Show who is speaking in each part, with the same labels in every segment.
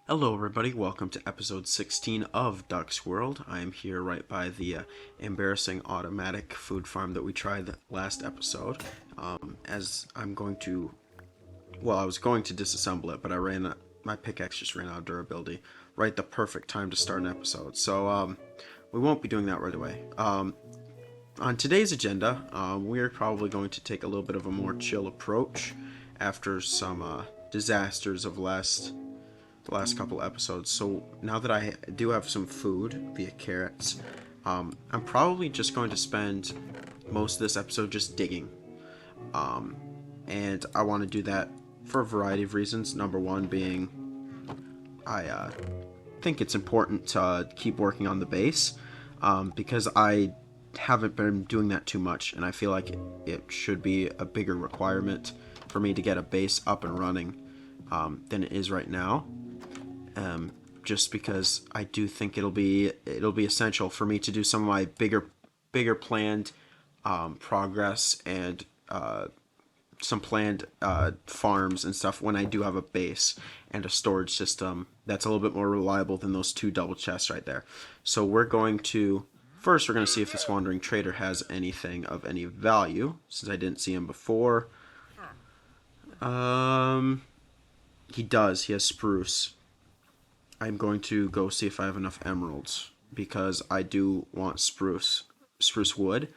Speaker 1: Hello, everybody. Welcome to episode 16 of Duck's World. I am here right by the embarrassing automatic food farm that we tried last episode. As I'm going to, well, I was going to disassemble it, but my pickaxe just ran out of durability. Right, the perfect time to start an episode. So, we won't be doing that right away. On today's agenda, we're probably going to take a little bit of a more chill approach after some disasters of the last couple episodes. So now that I do have some food via carrots, I'm probably just going to spend most of this episode just digging. And I want to do that for a variety of reasons. Number one being, I think it's important to keep working on the base because I haven't been doing that too much, and I feel like it should be a bigger requirement for me to get a base up and running than it is right now. Just because I do think it'll be essential for me to do some of my bigger planned progress and some planned farms and stuff when I do have a base and a storage system that's a little bit more reliable than those two double chests right there. So we're going to see if this wandering trader has anything of any value, since I didn't see him before. He does. He has spruce. I'm going to go see if I have enough emeralds because I do want spruce wood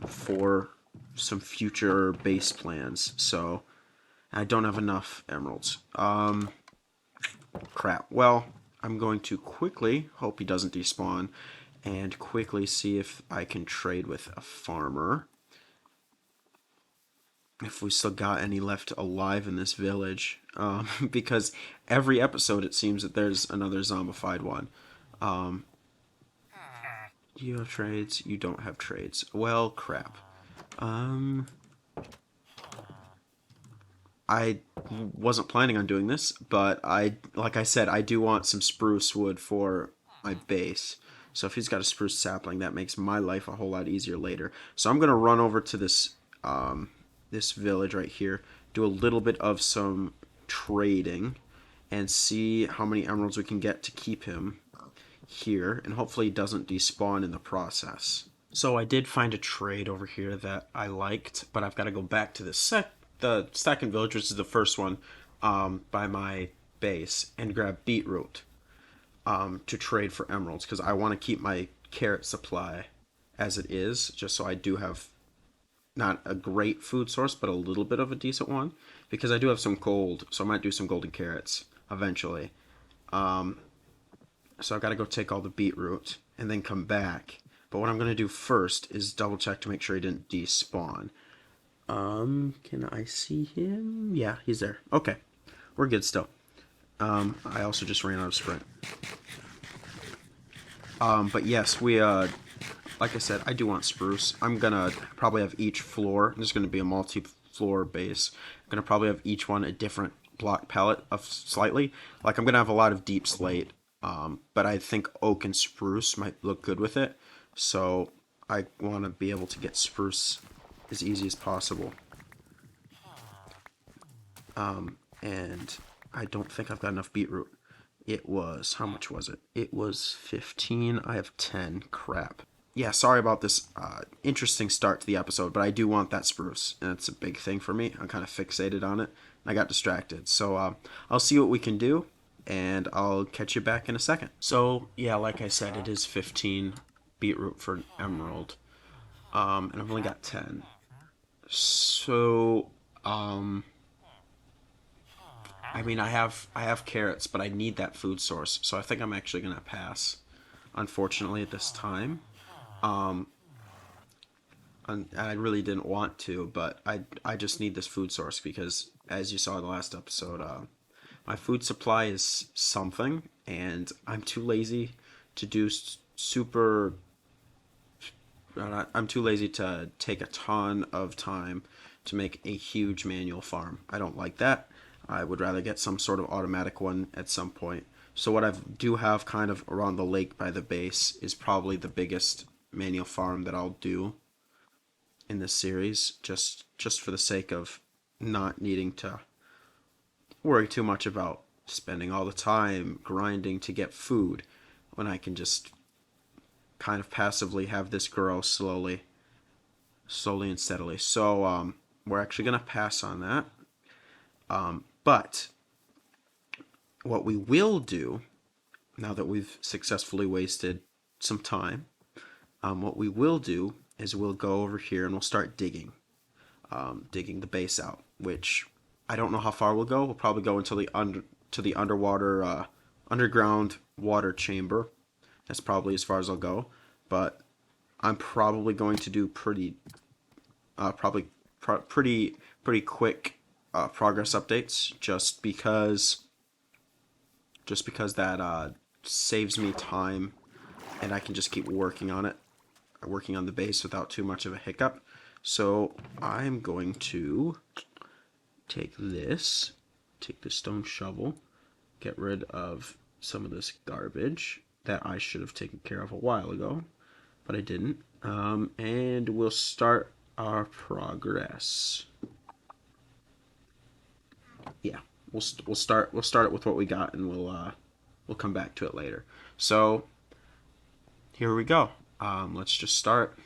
Speaker 1: for some future base plans. So I don't have enough emeralds. Crap. Well, I'm going to quickly hope he doesn't despawn and quickly see if I can trade with a farmer. If we still got any left alive in this village, because every episode it seems that there's another zombified one. You have trades. You don't have trades. Well, crap. I wasn't planning on doing this, but like I said, I do want some spruce wood for my base. So if he's got a spruce sapling, that makes my life a whole lot easier later. So I'm gonna run over to this village right here, do a little bit of some trading, and see how many emeralds we can get to keep him here, and hopefully he doesn't despawn in the process. So I did find a trade over here that I liked, but I've got to go back to the second village, which is the first one, by my base, and grab beetroot to trade for emeralds because I want to keep my carrot supply as it is, just so I do have not a great food source, but a little bit of a decent one. Because I do have some gold, so I might do some golden carrots eventually. So I've got to go take all the beetroot and then come back. But what I'm going to do first is double check to make sure he didn't despawn. Can I see him? Yeah, he's there. Okay, we're good still. I also just ran out of sprint. But yes, like I said, I do want spruce. I'm gonna probably have each floor. This is gonna be a multi-floor base. I'm gonna probably have each one a different block palette of slightly. Like I'm gonna have a lot of deep slate, but I think oak and spruce might look good with it. So I want to be able to get spruce as easy as possible. And I don't think I've got enough beetroot. It was, how much was it? It was 15. I have 10. Crap. Yeah, sorry about this interesting start to the episode, but I do want that spruce, and it's a big thing for me. I'm kind of fixated on it. I got distracted. So I'll see what we can do, and I'll catch you back in a second. So, yeah, like I said, it is 15 beetroot for an emerald, and I've only got 10. So, I mean, I have carrots, but I need that food source. So I think I'm actually gonna pass, unfortunately, at this time. Um, and I really didn't want to, but I just need this food source because, as you saw in the last episode, my food supply is something, and I'm too lazy to do super. I'm too lazy to take a ton of time to make a huge manual farm. I don't like that. I would rather get some sort of automatic one at some point. So what I do have kind of around the lake by the base is probably the biggest manual farm that I'll do in this series, just for the sake of not needing to worry too much about spending all the time grinding to get food when I can just kind of passively have this grow slowly and steadily. So we're actually going to pass on that. But what we will do, now that we've successfully wasted some time, what we will do is we'll go over here and we'll start digging the base out, which I don't know how far we'll go. We'll probably go until the underwater underground water chamber. That's probably as far as I'll go. But I'm probably going to do pretty quick progress updates, just because that saves me time, and I can just keep working on the base without too much of a hiccup. So I'm going to take the stone shovel, get rid of some of this garbage that I should have taken care of a while ago, but I didn't. And we'll start our progress. Yeah, we'll start it with what we got, and we'll come back to it later. So here we go. Let's just start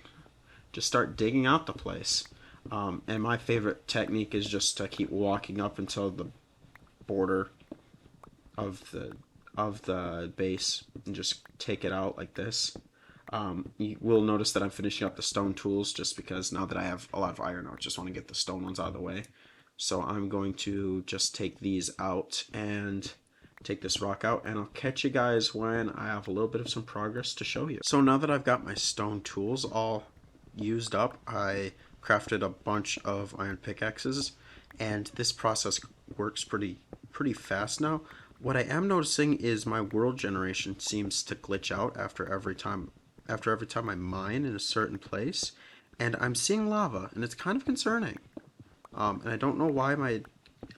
Speaker 1: digging out the place. And my favorite technique is just to keep walking up until the border of the base and just take it out like this. You will notice that I'm finishing up the stone tools just because now that I have a lot of iron, I just want to get the stone ones out of the way. So I'm going to just take these out and take this rock out, and I'll catch you guys when I have a little bit of some progress to show you. So now that I've got my stone tools all used up, I crafted a bunch of iron pickaxes, and this process works pretty fast now. What I am noticing is my world generation seems to glitch out after every time I mine in a certain place, and I'm seeing lava, and it's kind of concerning. And I don't know why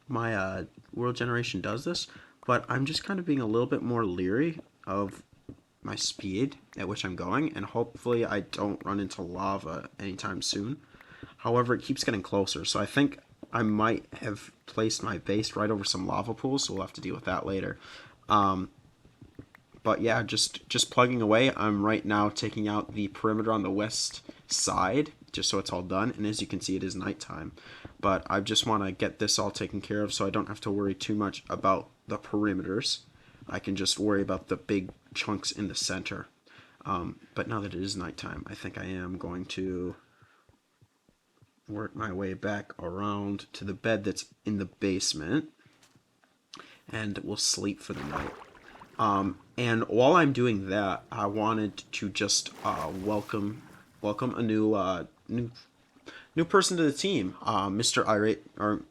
Speaker 1: my world generation does this, but I'm just kind of being a little bit more leery of my speed at which I'm going, and hopefully I don't run into lava anytime soon. However, it keeps getting closer, so I think I might have placed my base right over some lava pools, so we'll have to deal with that later. But yeah, just plugging away. I'm right now taking out the perimeter on the west side, just so it's all done. And as you can see, it is nighttime. But I just want to get this all taken care of so I don't have to worry too much about the perimeters. I can just worry about the big chunks in the center. But now that it is nighttime, I think I am going to work my way back around to the bed that's in the basement, and we'll sleep for the night. And while I'm doing that, I wanted to just welcome a new person to the team, Mr. Irate, or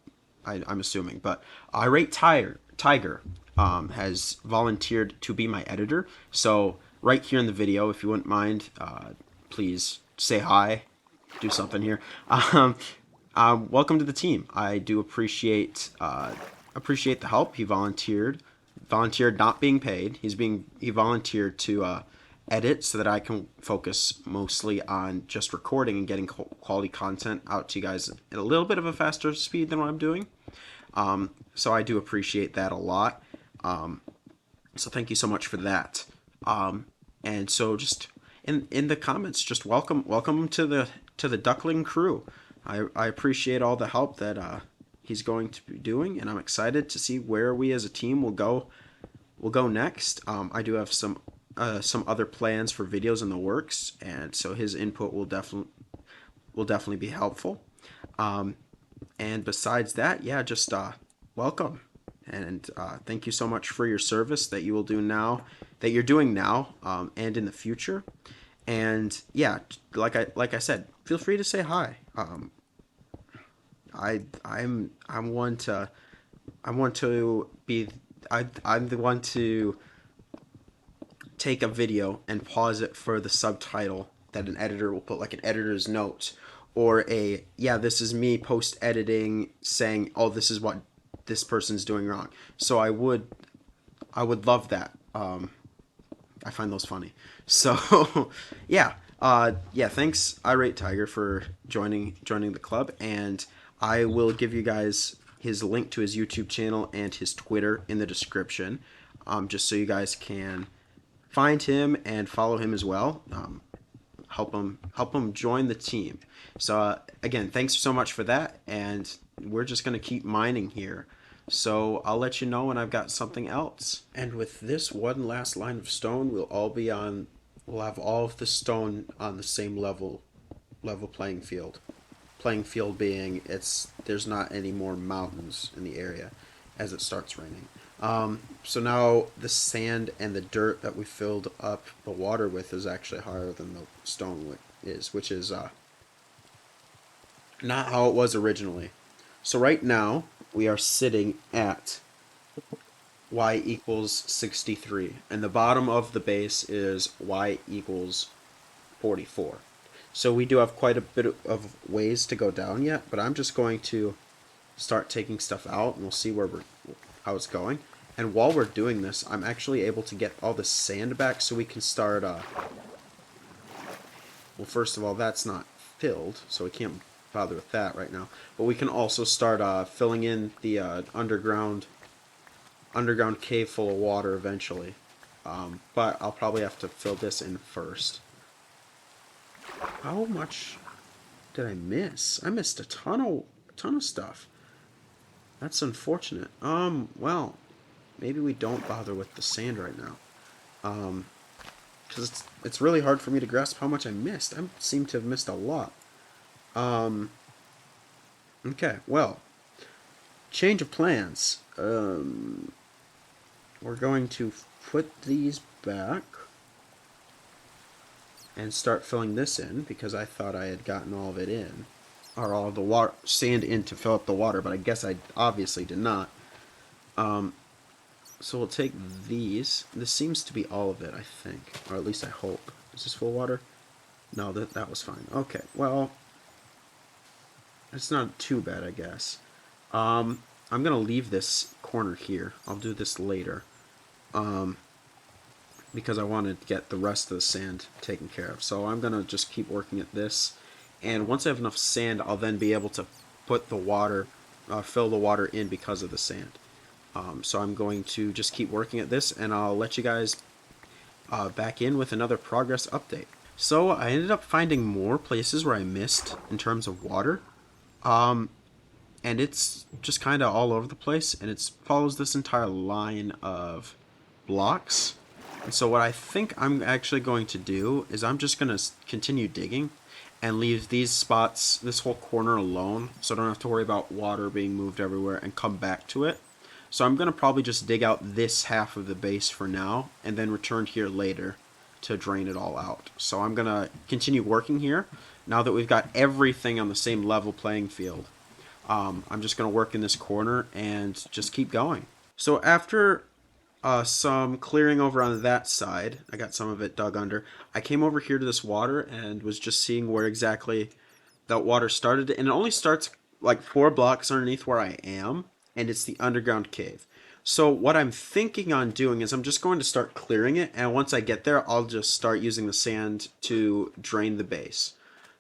Speaker 1: I'm assuming, but IrateTigerr has volunteered to be my editor. So right here in the video, if you wouldn't mind, please say hi, do something here. Welcome to the team. I do appreciate the help. He volunteered not being paid. He volunteered to edit so that I can focus mostly on just recording and getting quality content out to you guys at a little bit of a faster speed than what I'm doing. So I do appreciate that a lot. So thank you so much for that. And so just in the comments, just welcome to the Duckling crew. I appreciate all the help that he's going to be doing, and I'm excited to see where we as a team will go next. I do have some other plans for videos in the works, and so his input will definitely be helpful. And besides that, yeah, just welcome, and thank you so much for your service that you're doing now, and in the future. And yeah, like I said, feel free to say hi. I'm the one to take a video and pause it for the subtitle that an editor will put, like an editor's note, or this is me post editing saying, oh, this is what this person's doing wrong. So I would love that. I find those funny. So yeah, thanks IrateTigerr for joining the club, and I will give you guys his link to his YouTube channel and his Twitter in the description, just so you guys can find him and follow him as well. Help him join the team. So again, thanks so much for that, and we're just gonna keep mining here. So I'll let you know when I've got something else. And with this one last line of stone, we'll have all of the stone on the same level playing field. Playing field being there's not any more mountains in the area as it starts raining. So now the sand and the dirt that we filled up the water with is actually higher than the stone is, which is not how it was originally. So right now we are sitting at y equals 63, and the bottom of the base is y equals 44. So we do have quite a bit of ways to go down yet, but I'm just going to start taking stuff out, and we'll see how it's going. And while we're doing this, I'm actually able to get all the sand back so we can start, well, first of all, that's not filled, so we can't bother with that right now. But we can also start filling in the underground cave full of water eventually. But I'll probably have to fill this in first. How much did I miss? I missed a ton of stuff. That's unfortunate. Well, maybe we don't bother with the sand right now. Because it's really hard for me to grasp how much I missed. I seem to have missed a lot. Okay, well, change of plans. We're going to put these back and start filling this in, because I thought I had gotten all of it in, or all of the sand in to fill up the water, but I guess I obviously did not. So we'll take these. This seems to be all of it, I think, or at least I hope. Is this full water? No, that was fine. Okay, well, it's not too bad, I guess. I'm gonna leave this corner here. I'll do this later. Because I want to get the rest of the sand taken care of. So I'm going to just keep working at this. And once I have enough sand, I'll then be able to put the water, fill the water in because of the sand. So I'm going to just keep working at this, and I'll let you guys back in with another progress update. So I ended up finding more places where I missed in terms of water. And it's just kind of all over the place, and it follows this entire line of blocks. And so what I think I'm actually going to do is I'm just going to continue digging and leave these spots, this whole corner alone, so I don't have to worry about water being moved everywhere, and come back to it. So I'm going to probably just dig out this half of the base for now, and then return here later to drain it all out. So I'm going to continue working here now that we've got everything on the same level playing field. I'm just going to work in this corner and just keep going. So after some clearing over on that side, I got some of it dug under, I came over here to this water and was just seeing where exactly that water started. And it only starts like 4 blocks underneath where I am, and it's the underground cave. So what I'm thinking on doing is I'm just going to start clearing it, and once I get there, I'll just start using the sand to drain the base.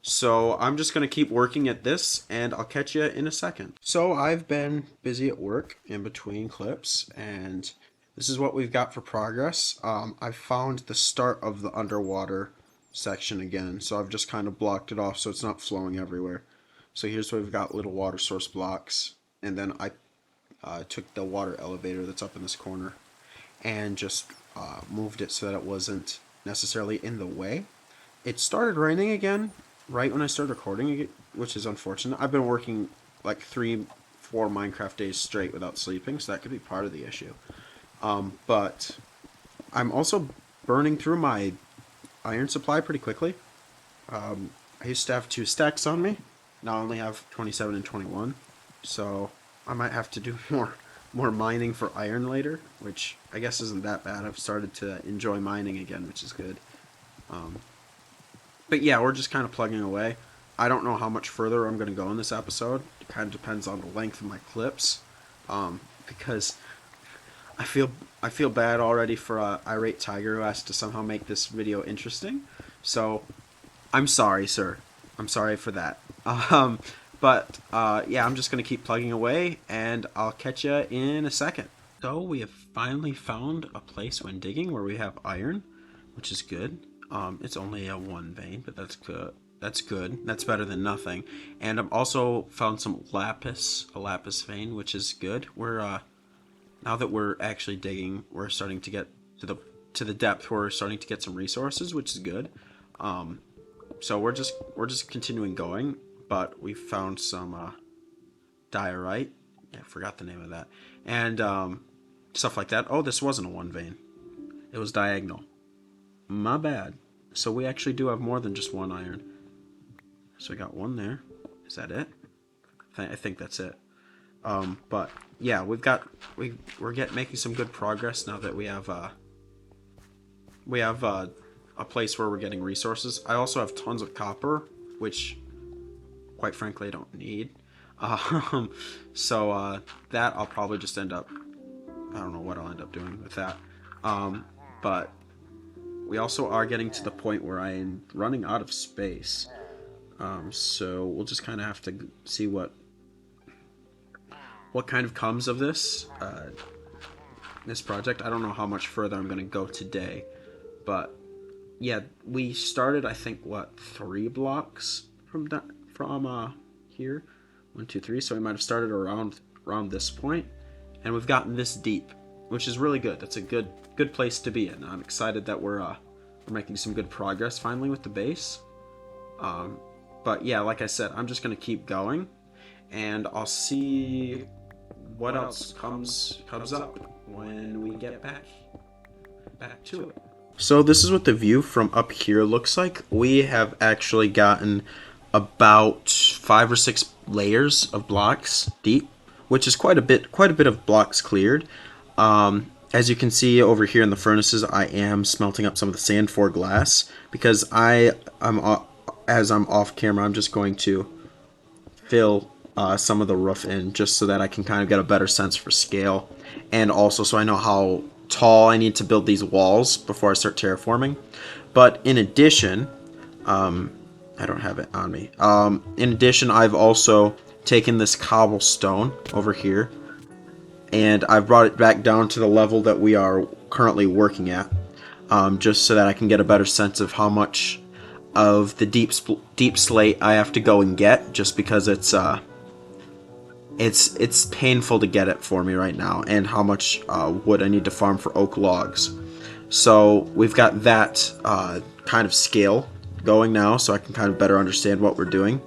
Speaker 1: So I'm just going to keep working at this, and I'll catch you in a second. So I've been busy at work in between clips, and this is what we've got for progress. I've found the start of the underwater section again, so I've just kind of blocked it off so it's not flowing everywhere. So here's where we've got little water source blocks, and then I took the water elevator that's up in this corner and just moved it so that it wasn't necessarily in the way. It started raining again right when I started recording, which is unfortunate. I've been working like 3-4 Minecraft days straight without sleeping, so that could be part of the issue. But I'm also burning through my iron supply pretty quickly. I used to have 2 stacks on me. Now I only have 27 and 21. So I might have to do more mining for iron later, which I guess isn't that bad. I've started to enjoy mining again, which is good. But yeah, we're just kind of plugging away. I don't know how much further I'm going to go in this episode. It kind of depends on the length of my clips, because I feel bad already for IrateTigerr, who has to somehow make this video interesting. So I'm sorry, sir. I'm sorry for that. But yeah, I'm just gonna keep plugging away, and I'll catch you in a second. So we have finally found a place when digging where we have iron, which is good. It's only a one vein, but that's good. That's good. That's better than nothing. And I've also found some lapis, a lapis vein, which is good. We're now that we're actually digging, we're starting to get to the depth. We're starting to get some resources, which is good. So we're just continuing going, but we found some diorite. Yeah, I forgot the name of that, and stuff like that. Oh, this wasn't a one vein. It was diagonal. My bad. So we actually do have more than just one iron. So we got one there. Is that it? I think that's it. But yeah, we're making some good progress now that we have a place where we're getting resources. I also have tons of copper, which quite frankly I don't need. So that I'll probably just end up. I don't know what I'll end up doing with that. But we also are getting to the point where I am running out of space. So we'll just kind of have to see what kind of comes of this project. I don't know how much further I'm going to go today, but yeah, we started I think what 3 blocks from here, 1, 2, 3. So we might have started around this point, and we've gotten this deep, which is really good. That's a good place to be in. I'm excited that we're making some good progress finally with the base. But yeah, like I said, I'm just gonna keep going, and I'll see what else comes up when we get back to it. So this is what the view from up here looks like. We have actually gotten about 5 or 6 layers of blocks deep, which is quite a bit of blocks cleared. As you can see over here in the furnaces, I am smelting up some of the sand for glass, because as I'm off camera, I'm just going to fill some of the roof in, just so that I can kind of get a better sense for scale, and also so I know how tall I need to build these walls before I start terraforming. But in addition, I don't have it on me. In addition, I've also taken this cobblestone over here, and I've brought it back down to the level that we are currently working at, just so that I can get a better sense of how much of the deep slate I have to go and get, just because it's painful to get it for me right now, and how much wood I need to farm for oak logs. So we've got that kind of scale going now, so I can kind of better understand what we're doing.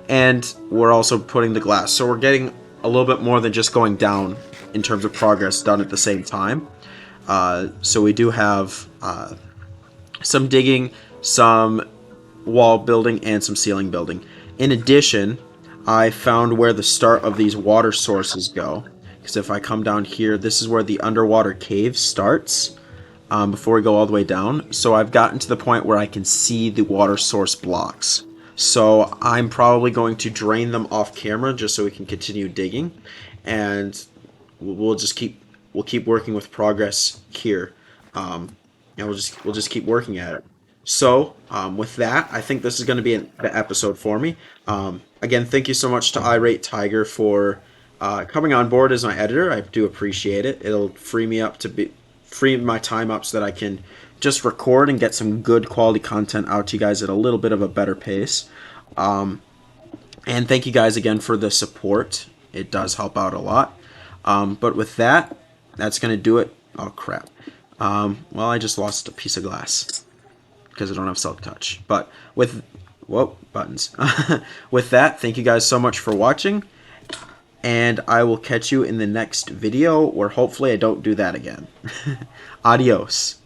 Speaker 1: And we're also putting the glass, so we're getting a little bit more than just going down in terms of progress done at the same time. So we do have some digging, some wall building, and some ceiling building. In addition, I found where the start of these water sources go, because if I come down here, this is where the underwater cave starts, before we go all the way down. So I've gotten to the point where I can see the water source blocks. So I'm probably going to drain them off camera just so we can continue digging, and we'll keep working with progress here. And we'll just keep working at it. So with that, I think this is going to be the episode for me. Again, thank you so much to IrateTigerr for coming on board as my editor. I do appreciate it. It'll free my time up so that I can just record and get some good quality content out to you guys at a little bit of a better pace. And thank you guys again for the support. It does help out a lot. But with that, that's going to do it. Oh, crap. Well, I just lost a piece of glass because I don't have self-touch. But whoa, buttons. With that, thank you guys so much for watching. And I will catch you in the next video, where hopefully I don't do that again. Adios.